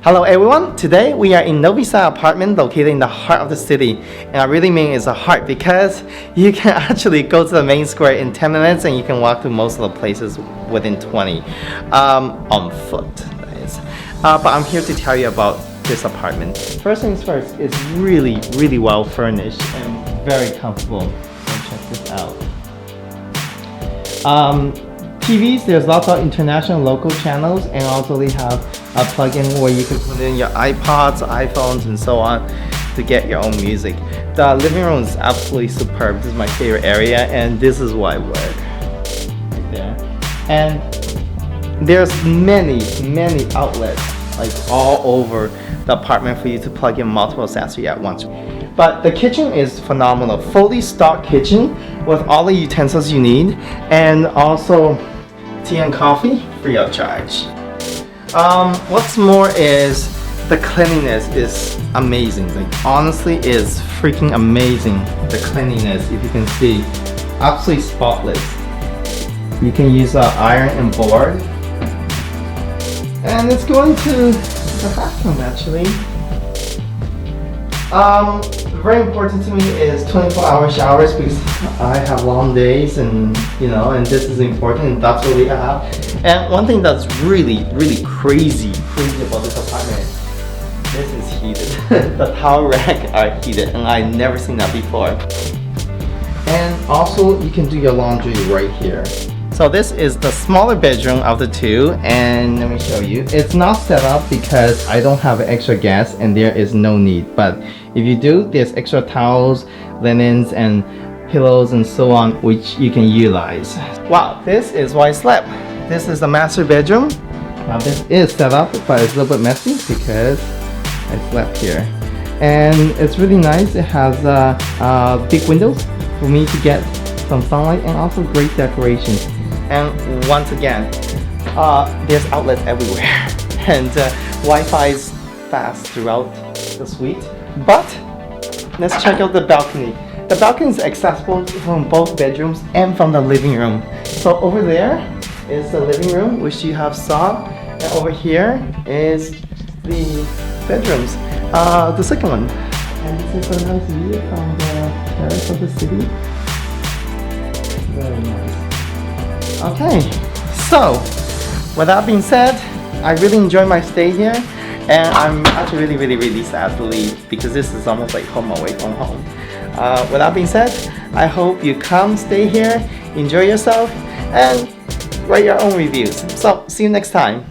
Hello everyone, today we are in Novi Sad apartment located in the heart of the city. And I really mean it's a heart because you can actually go to the main square in 10 minutes and you can walk to most of the places within 20 on foot, that is. But I'm here to tell you about this apartment. First things first, it's really well furnished and very comfortable. So check this out. TVs, there's lots of international local channels, and also they have a plug-in where you can put in your iPods, iPhones, and so on to get your own music. The living room is absolutely superb. This is my favorite area, and this is where I work. Right there. And there's many outlets like all over the apartment for you to plug in multiple accessories at once. But the kitchen is phenomenal. Fully stocked kitchen with all the utensils you need, and also tea and coffee free of charge. What's more is the cleanliness is amazing. Like honestly, is freaking amazing. The cleanliness, if you can see, absolutely spotless. You can use iron and board, and it's going to the bathroom actually. Very important to me is 24-hour showers because I have long days, and and this is important, and that's what we have. And one thing that's really crazy about this apartment, this is heated. The towel rack are heated, and I've never seen that before. And also you can do your laundry right here. So this is the smaller bedroom of the two, and let me show you. It's not set up because I don't have extra gas and there is no need, but if you do, there's extra towels, linens, and pillows and so on, which you can utilize. Wow, this is where I slept. This is the master bedroom. Now this is set up, but it's a little bit messy because I slept here. And it's really nice. It has big windows for me to get some sunlight, and also great decorations. And once again, there's outlets everywhere, and Wi-Fi is fast throughout the suite. But let's check out the balcony. The balcony is accessible from both bedrooms and from the living room. So over there is the living room, which you have saw, and over here is the bedrooms, the second one. And this is a nice view from the terrace of the city. Very nice. Okay, so with that being said, I really enjoy my stay here, and I'm actually really sad to leave because this is almost like home away from home. With that being said, I hope you come, stay here, enjoy yourself, and write your own reviews. So see you next time.